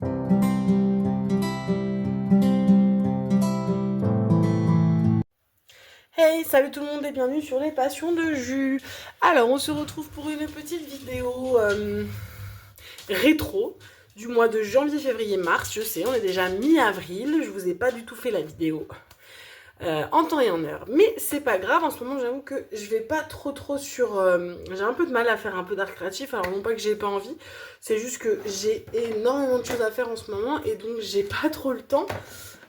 Hey, salut tout le monde et bienvenue sur les passions de jus. Alors, on se retrouve pour une petite vidéo rétro du mois de janvier, février, mars. Je sais, on est déjà mi-avril. Je vous ai pas du tout fait la vidéo en temps et en heure. Mais c'est pas grave, en ce moment, j'avoue que je vais pas trop sur... j'ai un peu de mal à faire un peu d'art créatif. Alors, non pas que j'ai pas envie, c'est juste que j'ai énormément de choses à faire en ce moment et donc j'ai pas trop le temps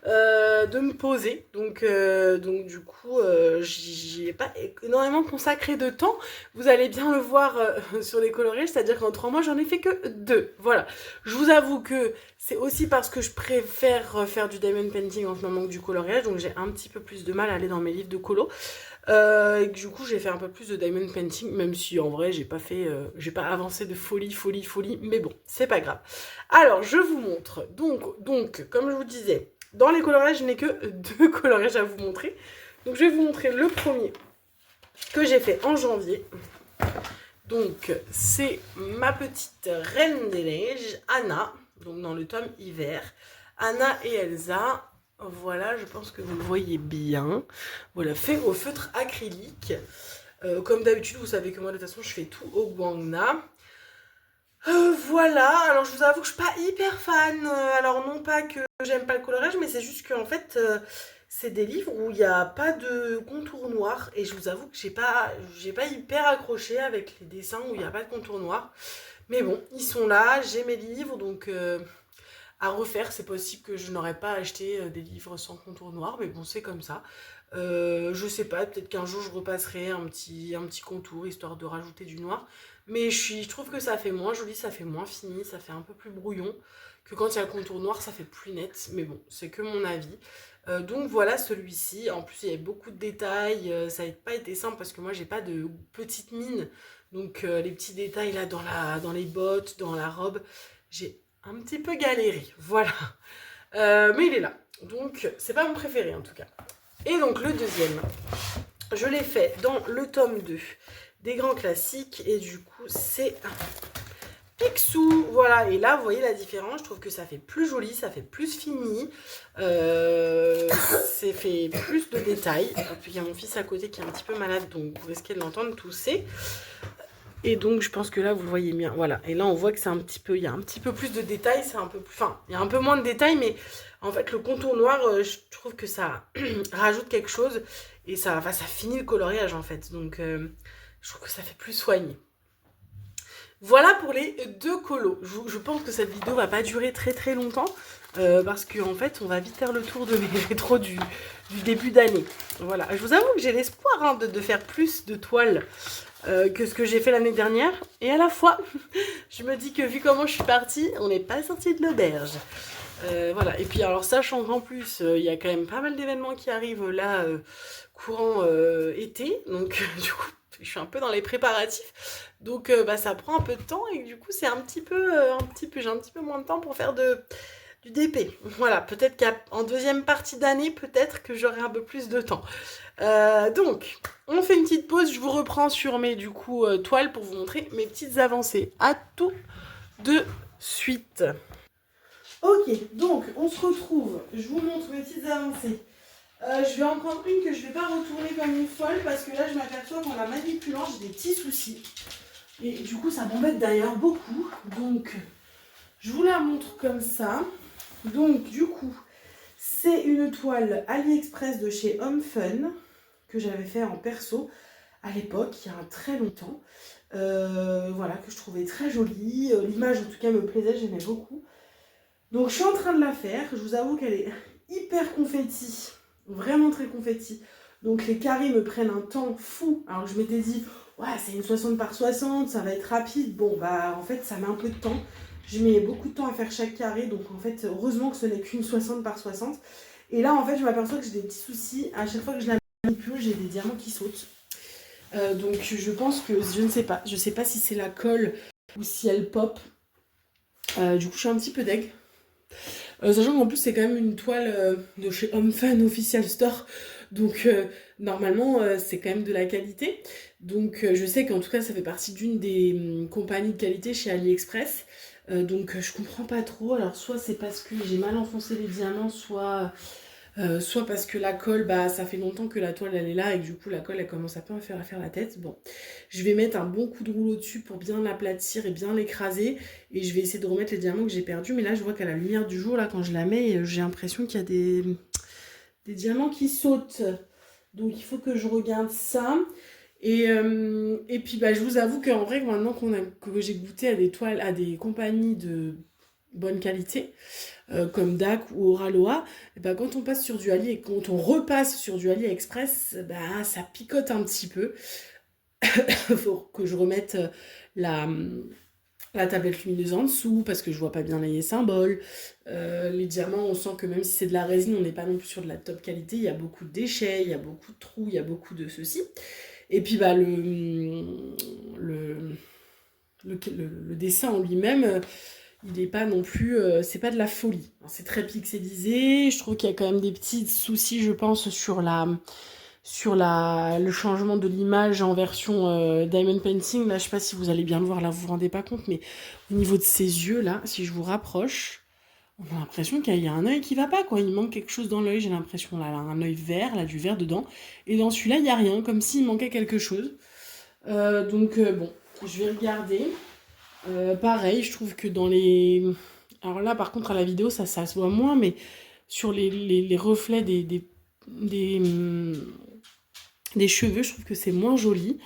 de me poser. Donc du coup, j'y ai pas énormément consacré de temps. Vous allez bien le voir sur les coloriages, c'est-à-dire qu'en 3 mois, j'en ai fait que 2. Voilà. Je vous avoue que c'est aussi parce que je préfère faire du diamond painting en ce moment que du coloriage, donc j'ai un petit peu plus de mal à aller dans mes livres de colo. Et que, du coup, j'ai fait un peu plus de diamond painting, même si en vrai, j'ai pas avancé de folie, mais bon, c'est pas grave. Alors, je vous montre. Donc, comme je vous disais, dans les coloriages, je n'ai que 2 coloriages à vous montrer. Donc, je vais vous montrer le premier que j'ai fait en janvier. Donc, c'est ma petite reine des neiges, Anna, donc dans le tome hiver. Anna et Elsa. Voilà, je pense que vous le voyez bien. Voilà, fait au feutre acrylique. Comme d'habitude, vous savez que moi, de toute façon, je fais tout au guangna. Voilà, alors je vous avoue que je suis pas hyper fan. Alors non pas que j'aime pas le coloriage, mais c'est juste qu'en fait, c'est des livres où il n'y a pas de contour noir. Et je vous avoue que j'ai pas hyper accroché avec les dessins où il n'y a pas de contour noir. Mais bon, ils sont là, j'ai mes livres, donc à refaire, c'est possible que je n'aurais pas acheté des livres sans contour noir, mais bon, c'est comme ça. Je sais pas, peut-être qu'un jour je repasserai un petit contour histoire de rajouter du noir. Mais je trouve que ça fait moins joli, ça fait moins fini, ça fait un peu plus brouillon. Que quand il y a le contour noir, ça fait plus net. Mais bon, c'est que mon avis. Donc voilà celui-ci. En plus, il y avait beaucoup de détails. Ça n'a pas été simple parce que moi, j'ai pas de petite mine. Donc les petits détails là dans les bottes, dans la robe, j'ai un petit peu galéré. Voilà. Mais il est là. Donc c'est pas mon préféré en tout cas. Et donc le deuxième, je l'ai fait dans le tome 2 des grands classiques. Et du coup, c'est Picsou. Voilà, et là, vous voyez la différence. Je trouve que ça fait plus joli, ça fait plus fini. C'est fait plus de détails. Et puis, il y a mon fils à côté qui est un petit peu malade, donc vous risquez de l'entendre tousser. Et donc, je pense que là, vous le voyez bien. Voilà, et là, on voit que c'est un petit peu... Il y a un petit peu plus de détails, c'est un peu plus... Enfin, il y a un peu moins de détails, mais en fait, le contour noir, je trouve que ça rajoute quelque chose. Et ça finit le coloriage, en fait. Donc, je trouve que ça fait plus soigné. Voilà pour les 2 colos. Je pense que cette vidéo va pas durer très longtemps. Parce qu'en fait, on va vite faire le tour de mes rétros du début d'année. Voilà. Je vous avoue que j'ai l'espoir de faire plus de toiles que ce que j'ai fait l'année dernière. Et à la fois, je me dis que vu comment je suis partie, on n'est pas sorti de l'auberge. Voilà. Et puis alors, sachant qu'en plus, il y a quand même pas mal d'événements qui arrivent là, courant été. Donc, du coup, je suis un peu dans les préparatifs. Donc, ça prend un peu de temps et du coup, c'est j'ai un petit peu moins de temps pour faire du DP. Voilà, peut-être qu'en deuxième partie d'année, peut-être que j'aurai un peu plus de temps. Donc, on fait une petite pause. Je vous reprends sur mes toiles pour vous montrer mes petites avancées. À tout de suite. Ok, donc on se retrouve. Je vous montre mes petites avancées. Je vais en prendre une que je ne vais pas retourner comme une folle parce que là, je m'aperçois qu'en la manipulant, j'ai des petits soucis. Et du coup, ça m'embête d'ailleurs beaucoup. Donc, je vous la montre comme ça. Donc, du coup, c'est une toile AliExpress de chez Home Fun que j'avais fait en perso à l'époque, il y a très longtemps. Voilà, que je trouvais très jolie. L'image, en tout cas, me plaisait, j'aimais beaucoup. Donc, je suis en train de la faire. Je vous avoue qu'elle est hyper confetti. Vraiment très confetti. Donc, les carrés me prennent un temps fou. Alors, je m'étais dit, ouais, c'est une 60 par 60, ça va être rapide. Bon, bah, en fait, ça met un peu de temps. Je mets beaucoup de temps à faire chaque carré. Donc, en fait, heureusement que ce n'est qu'une 60 par 60. Et là, en fait, je m'aperçois que j'ai des petits soucis. À chaque fois que je la manipule, j'ai des diamants qui sautent. Donc, je pense que, je ne sais pas. Je ne sais pas si c'est la colle ou si elle pop. Du coup, je suis un petit peu deg. Sachant qu'en plus c'est quand même une toile de chez Home Fun Official Store, donc normalement c'est quand même de la qualité. Donc je sais qu'en tout cas ça fait partie d'une des compagnies de qualité chez AliExpress. Donc je comprends pas trop. Alors soit c'est parce que j'ai mal enfoncé les diamants, soit parce que la colle, bah ça fait longtemps que la toile elle est là et que du coup la colle elle commence un peu à faire la tête. Bon, je vais mettre un bon coup de rouleau dessus pour bien l'aplatir et bien l'écraser. Et je vais essayer de remettre les diamants que j'ai perdus. Mais là je vois qu'à la lumière du jour, là quand je la mets, j'ai l'impression qu'il y a des diamants qui sautent. Donc il faut que je regarde ça. Et puis bah, je vous avoue qu'en vrai, maintenant que j'ai goûté à des toiles, à des compagnies de bonne qualité, comme DAC ou Oraloa, et bah, quand on passe sur du Ali et quand on repasse sur du AliExpress, bah, ça picote un petit peu. Il faut que je remette la, la tablette lumineuse en dessous parce que je vois pas bien les symboles. Les diamants, on sent que même si c'est de la résine, on n'est pas non plus sur de la top qualité. Il y a beaucoup de déchets, il y a beaucoup de trous, il y a beaucoup de ceci. Et puis bah, le, le dessin en lui-même, il n'est pas non plus... c'est pas de la folie. C'est très pixelisé. Je trouve qu'il y a quand même des petits soucis, je pense, le changement de l'image en version Diamond Painting. Là, je sais pas si vous allez bien le voir, là, vous vous rendez pas compte, mais au niveau de ses yeux, là, si je vous rapproche, on a l'impression qu'il y a un œil qui va pas, quoi. Il manque quelque chose dans l'œil, j'ai l'impression, là, un œil vert, là, du vert dedans. Et dans celui-là, il n'y a rien, comme s'il manquait quelque chose. Bon, je vais regarder. Pareil, je trouve que dans les... Alors là, par contre, à la vidéo, ça se voit moins, mais sur les reflets des cheveux, je trouve que c'est moins joli.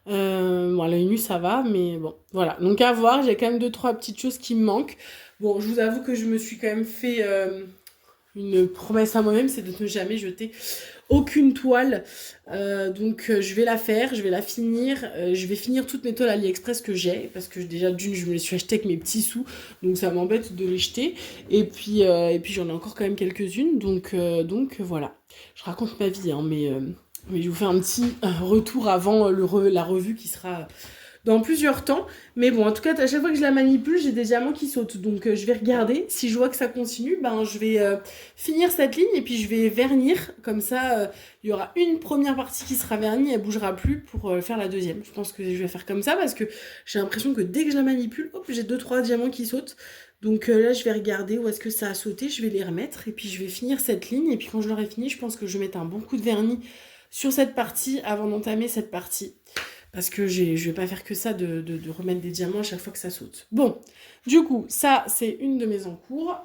Bon, à l'œil nu, ça va, mais bon, voilà. Donc à voir, j'ai quand même 2-3 petites choses qui me manquent. Bon, je vous avoue que je me suis quand même fait une promesse à moi-même, c'est de ne jamais jeter aucune toile. Je vais la faire, je vais la finir. Je vais finir toutes mes toiles AliExpress que j'ai, parce que déjà d'une, je me les suis achetées avec mes petits sous, donc ça m'embête de les jeter. Et puis j'en ai encore quand même quelques-unes, donc voilà. Je raconte ma vie, hein, mais je vous fais un petit retour avant la revue qui sera dans plusieurs temps. Mais bon, en tout cas, à chaque fois que je la manipule, j'ai des diamants qui sautent. Donc je vais regarder. Si je vois que ça continue, ben je vais finir cette ligne et puis je vais vernir. Comme ça, il y aura une première partie qui sera vernie, elle bougera plus pour faire la deuxième. Je pense que je vais faire comme ça parce que j'ai l'impression que dès que je la manipule, hop, j'ai 2-3 diamants qui sautent. Donc là, je vais regarder où est-ce que ça a sauté, je vais les remettre et puis je vais finir cette ligne. Et puis quand je l'aurai fini, je pense que je vais mettre un bon coup de vernis sur cette partie avant d'entamer cette partie. Parce que je vais pas faire que ça de remettre des diamants à chaque fois que ça saute. Bon, du coup, ça, c'est une de mes encours.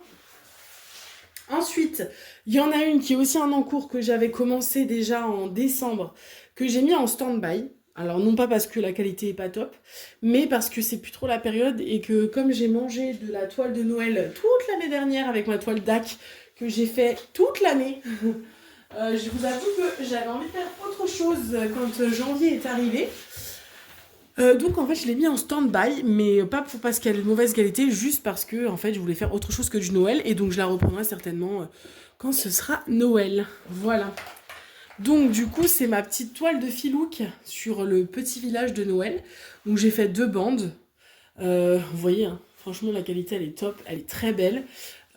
Ensuite, il y en a une qui est aussi un encours que j'avais commencé déjà en décembre, que j'ai mis en stand-by. Alors, non pas parce que la qualité est pas top, mais parce que c'est plus trop la période et que comme j'ai mangé de la toile de Noël toute l'année dernière avec ma toile DAC que j'ai fait toute l'année, je vous avoue que j'avais envie de faire autre chose quand janvier est arrivé. Donc en fait je l'ai mis en stand-by, mais pas parce qu'elle est de mauvaise qualité, juste parce que en fait je voulais faire autre chose que du Noël et donc je la reprendrai certainement quand ce sera Noël. Voilà. Donc du coup c'est ma petite toile de Filouk sur le petit village de Noël. Donc j'ai fait 2 bandes. Vous voyez, hein, franchement la qualité elle est top, elle est très belle.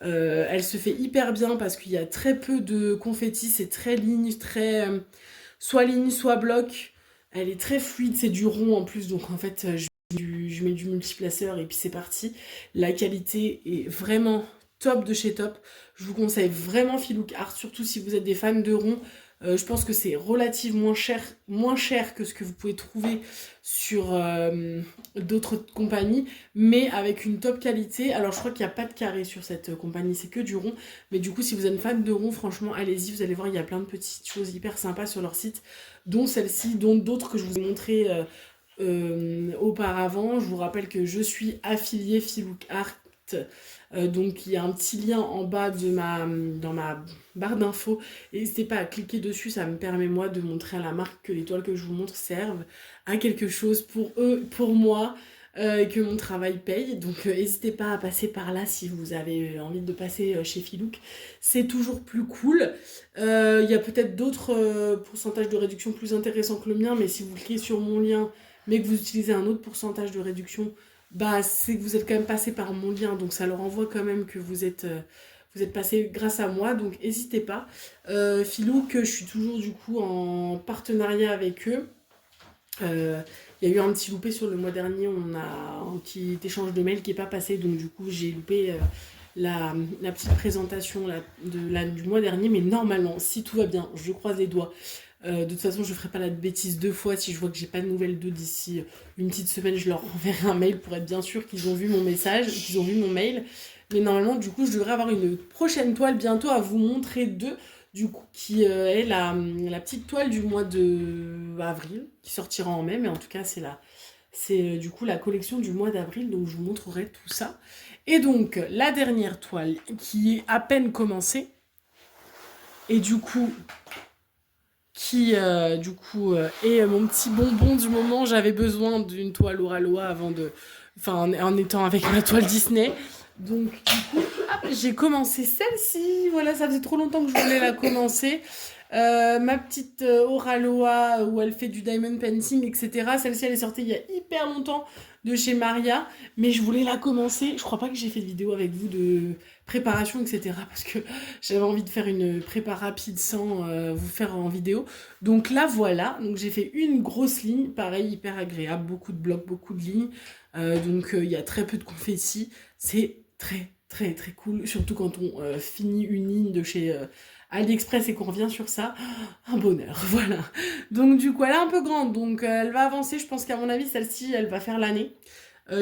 Elle se fait hyper bien parce qu'il y a très peu de confettis, c'est très ligne, très soit ligne, soit bloc. Elle est très fluide, c'est du rond en plus, donc en fait je mets du multiplaceur et puis c'est parti. La qualité est vraiment top de chez top. Je vous conseille vraiment Filouk Art, surtout si vous êtes des fans de rond. Je pense que c'est relativement moins cher que ce que vous pouvez trouver sur d'autres compagnies, mais avec une top qualité. Alors je crois qu'il n'y a pas de carré sur cette compagnie, c'est que du rond. Mais du coup, si vous êtes fan de rond, franchement, allez-y, vous allez voir, il y a plein de petites choses hyper sympas sur leur site, dont celle-ci, dont d'autres que je vous ai montrées auparavant. Je vous rappelle que je suis affiliée Filouk Art. Donc il y a un petit lien en bas dans ma barre d'infos. N'hésitez pas à cliquer dessus, ça me permet moi de montrer à la marque que les toiles que je vous montre servent à quelque chose pour eux, pour moi, et que mon travail paye. Donc n'hésitez pas à passer par là si vous avez envie de passer chez Filouk. C'est toujours plus cool. Il y a peut-être d'autres pourcentages de réduction plus intéressants que le mien, mais si vous cliquez sur mon lien, mais que vous utilisez un autre pourcentage de réduction, bah c'est que vous êtes quand même passé par mon lien, donc ça leur envoie quand même que vous êtes passé grâce à moi, donc n'hésitez pas. Filouk, je suis toujours du coup en partenariat avec eux. Il y a eu un petit loupé sur le mois dernier, on a un petit échange de mails qui n'est pas passé, donc du coup j'ai loupé la petite présentation du mois dernier, mais normalement, si tout va bien, je croise les doigts. De toute façon, je ne ferai pas la bêtise 2 fois. Si je vois que j'ai pas de nouvelles d'eux d'ici une petite semaine, je leur enverrai un mail pour être bien sûr qu'ils ont vu mon message, qu'ils ont vu mon mail. Mais normalement, du coup, je devrais avoir une prochaine toile bientôt à vous montrer d'eux, du coup, qui est la petite toile du mois de avril, qui sortira en mai, mais en tout cas, c'est du coup la collection du mois d'avril, donc je vous montrerai tout ça. Et donc, la dernière toile qui est à peine commencée, et du coup, qui est mon petit bonbon du moment. J'avais besoin d'une toile Oraloa avant de... Enfin, en étant avec ma toile Disney. Donc, du coup, hop, j'ai commencé celle-ci. Voilà, ça faisait trop longtemps que je voulais la commencer. Ma petite Oraloa où elle fait du diamond painting, etc. Celle-ci, elle est sortie il y a hyper longtemps de chez Maria, mais je voulais la commencer. Je crois pas que j'ai fait de vidéo avec vous de préparation, etc. parce que j'avais envie de faire une prépa rapide sans vous faire en vidéo. Donc là, voilà. Donc j'ai fait une grosse ligne, pareil, hyper agréable, beaucoup de blocs, beaucoup de lignes. Donc il y a très peu de confettis. C'est très, très, très cool, surtout quand on finit une ligne de chez AliExpress et qu'on revient sur ça, un bonheur, voilà. Donc du coup, elle est un peu grande, donc elle va avancer. Je pense qu'à mon avis, celle-ci, elle va faire l'année.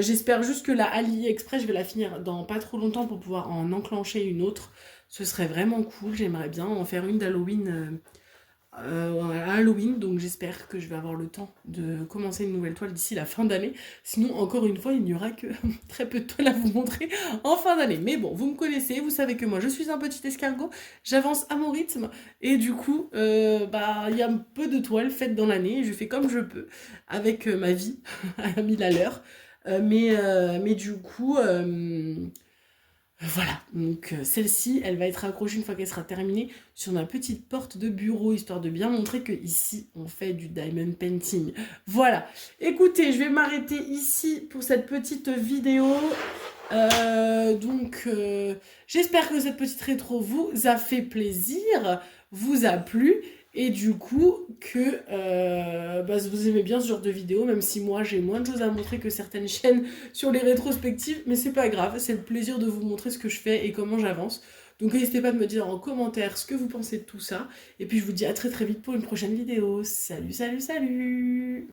J'espère juste que la AliExpress, je vais la finir dans pas trop longtemps pour pouvoir en enclencher une autre. Ce serait vraiment cool. J'aimerais bien en faire une d'Halloween à Halloween. Donc j'espère que je vais avoir le temps de commencer une nouvelle toile d'ici la fin d'année. Sinon, encore une fois, il n'y aura que très peu de toiles à vous montrer en fin d'année. Mais bon, vous me connaissez, vous savez que moi, je suis un petit escargot. J'avance à mon rythme. Et du coup, il y a un peu de toiles faites dans l'année. Et je fais comme je peux avec ma vie à 1000 à l'heure. Mais du coup, voilà. Donc celle-ci, elle va être accrochée une fois qu'elle sera terminée sur ma petite porte de bureau, histoire de bien montrer que ici, on fait du diamond painting. Voilà. Écoutez, je vais m'arrêter ici pour cette petite vidéo. J'espère que cette petite rétro vous a fait plaisir, vous a plu. Et du coup, vous aimez bien ce genre de vidéo, même si moi j'ai moins de choses à montrer que certaines chaînes sur les rétrospectives, mais c'est pas grave, c'est le plaisir de vous montrer ce que je fais et comment j'avance. Donc n'hésitez pas à me dire en commentaire ce que vous pensez de tout ça. Et puis je vous dis à très très vite pour une prochaine vidéo. Salut, salut, salut!